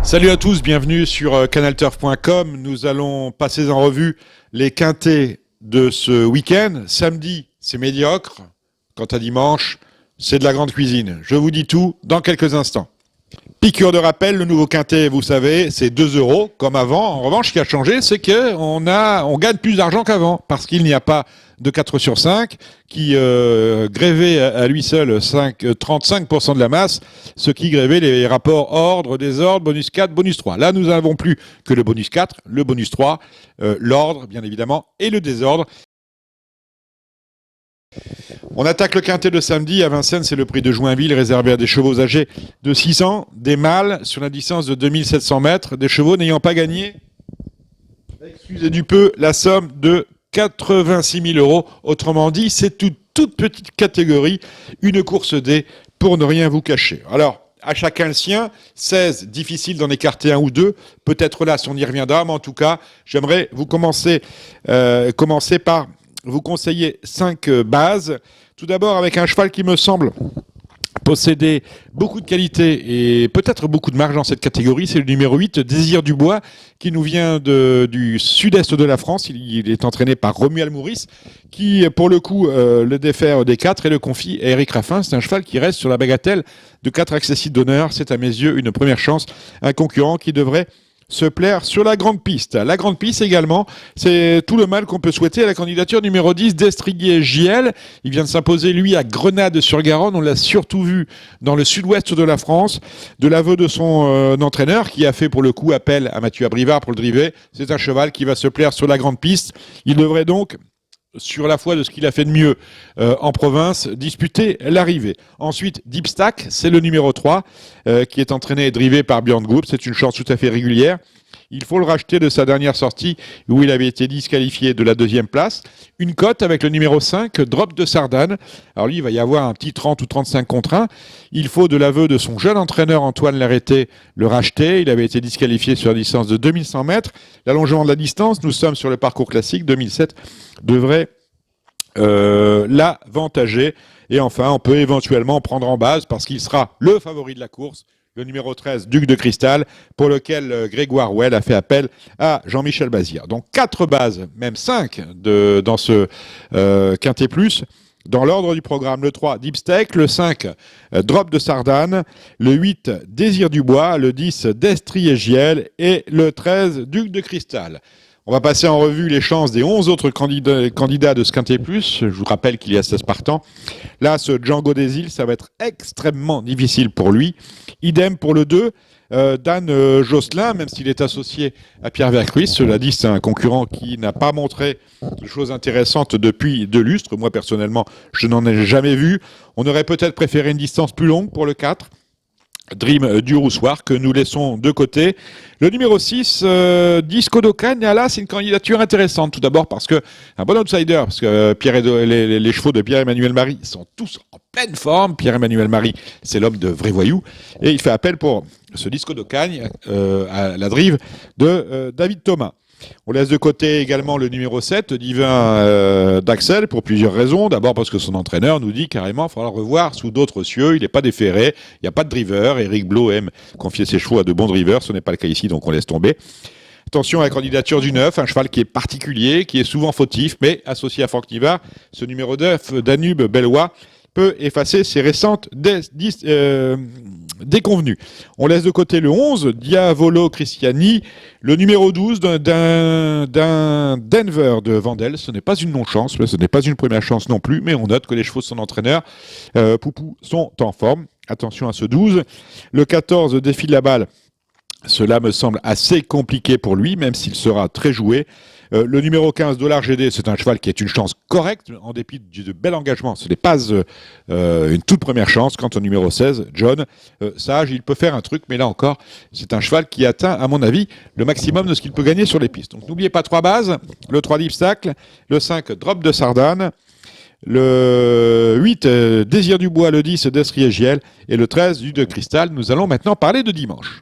Salut à tous, bienvenue sur canalturf.com. Nous allons passer en revue les quintés de ce week-end. Samedi, c'est médiocre. Quant à dimanche, c'est de la grande cuisine. Je vous dis tout dans quelques instants. Piqûre de rappel, le nouveau quintet, vous savez, c'est 2 euros comme avant. En revanche, ce qui a changé, c'est qu'on gagne plus d'argent qu'avant parce qu'il n'y a pas de 4 sur 5 qui grévait à lui seul 35% de la masse, ce qui grévait les rapports ordre, désordre, bonus 4, bonus 3. Là, nous n'avons plus que le bonus 4, le bonus 3, l'ordre, bien évidemment, et le désordre. On attaque le quintet de samedi à Vincennes, c'est le prix de Joinville réservé à des chevaux âgés de 6 ans, des mâles sur la distance de 2700 mètres, des chevaux n'ayant pas gagné, excusez du peu, la somme de 86 000 euros. Autrement dit, c'est une toute petite catégorie, une course D pour ne rien vous cacher. Alors, à chacun le sien, 16, difficile d'en écarter un ou deux, peut-être là si on y reviendra, mais en tout cas, j'aimerais vous commencer par vous conseiller 5 bases. Tout d'abord avec un cheval qui me semble posséder beaucoup de qualité et peut-être beaucoup de marge dans cette catégorie, c'est le numéro 8, Désir du Bois, qui nous vient du sud-est de la France. Il est entraîné par Romuald Mouris, qui, pour le coup, le défère des 4 et le confie à Eric Raffin. C'est un cheval qui reste sur la bagatelle de 4 accessibles d'honneur. C'est à mes yeux une première chance, un concurrent qui devrait se plaire sur la grande piste. La grande piste également, c'est tout le mal qu'on peut souhaiter à la candidature numéro 10 d'Estriguier JL. Il vient de s'imposer, lui, à Grenade-sur-Garonne. On l'a surtout vu dans le sud-ouest de la France, de l'aveu de son entraîneur, qui a fait pour le coup appel à Mathieu Abrivard pour le driver. C'est un cheval qui va se plaire sur la grande piste. Il devrait donc, sur la foi de ce qu'il a fait de mieux en province, disputer l'arrivée. Ensuite, Deep Stack, c'est le numéro 3, qui est entraîné et drivé par Björn Group. C'est une chance tout à fait régulière. Il faut le racheter de sa dernière sortie où il avait été disqualifié de la 2e place. Une cote avec le numéro 5, Drop de Sardane. Alors lui, il va y avoir un petit 30 ou 35 contre 1. Il faut, de l'aveu de son jeune entraîneur Antoine Larreté, le racheter. Il avait été disqualifié sur la distance de 2100 mètres. L'allongement de la distance, nous sommes sur le parcours classique 2007, devrait l'avantager. Et enfin, on peut éventuellement prendre en base, parce qu'il sera le favori de la course, le numéro 13, Duc de Cristal, pour lequel Grégoire Well a fait appel à Jean-Michel Bazir. Donc 4 bases, même 5 dans ce Quintet Plus. Dans l'ordre du programme, le 3, Deep Steak, le 5, Drop de Sardane, le 8, Désir du Bois, le 10, Destrier Giel et le 13, Duc de Cristal. On va passer en revue les chances des 11 autres candidats de ce Quintet Plus. Je vous rappelle qu'il y a 16 partants. Là, ce Django des Îles, ça va être extrêmement difficile pour lui. Idem pour le 2, Dan Josselin, même s'il est associé à Pierre Vercruis. Cela dit, c'est un concurrent qui n'a pas montré de choses intéressantes depuis 2 lustres. Moi, personnellement, je n'en ai jamais vu. On aurait peut-être préféré une distance plus longue pour le 4. Dream du Roussoir, que nous laissons de côté. Le numéro 6, Disco d'Ocagne, là, c'est une candidature intéressante. Tout d'abord parce que un bon outsider, parce que les chevaux de Pierre-Emmanuel Marie sont tous en pleine forme. Pierre-Emmanuel Marie, c'est l'homme de vrais voyous. Et il fait appel pour ce Disco d'Ocagne à la drive de David Thomas. On laisse de côté également le numéro 7, Divin d'Axel, pour plusieurs raisons. D'abord parce que son entraîneur nous dit carrément qu'il faudra le revoir sous d'autres cieux. Il n'est pas déféré, il n'y a pas de driver. Éric Blot aime confier ses chevaux à de bons drivers. Ce n'est pas le cas ici, donc on laisse tomber. Attention à la candidature du 9, un cheval qui est particulier, qui est souvent fautif, mais associé à Franck Nivard, ce numéro 9, Danube Bellois, peut effacer ses récentes déconvenues. On laisse de côté le 11, Diavolo Cristiani, le numéro 12 d'un Denver de Vandel. Ce n'est pas une non-chance, ce n'est pas une première chance non plus, mais on note que les chevaux de son entraîneur, Poupou, sont en forme. Attention à ce 12. Le 14, Défile la balle. Cela me semble assez compliqué pour lui, même s'il sera très joué. Le numéro 15, Dollar GD, c'est un cheval qui est une chance correcte, en dépit de bel engagement. Ce n'est pas une toute première chance. Quant au numéro 16, John, Sage, il peut faire un truc, mais là encore, c'est un cheval qui atteint, à mon avis, le maximum de ce qu'il peut gagner sur les pistes. Donc n'oubliez pas 3 bases, le 3 d'Ibstacle, le 5, Drop de Sardane, le 8, Désir du Bois, le 10, d'Estrier Giel, et le 13, du de Cristal. Nous allons maintenant parler de dimanche.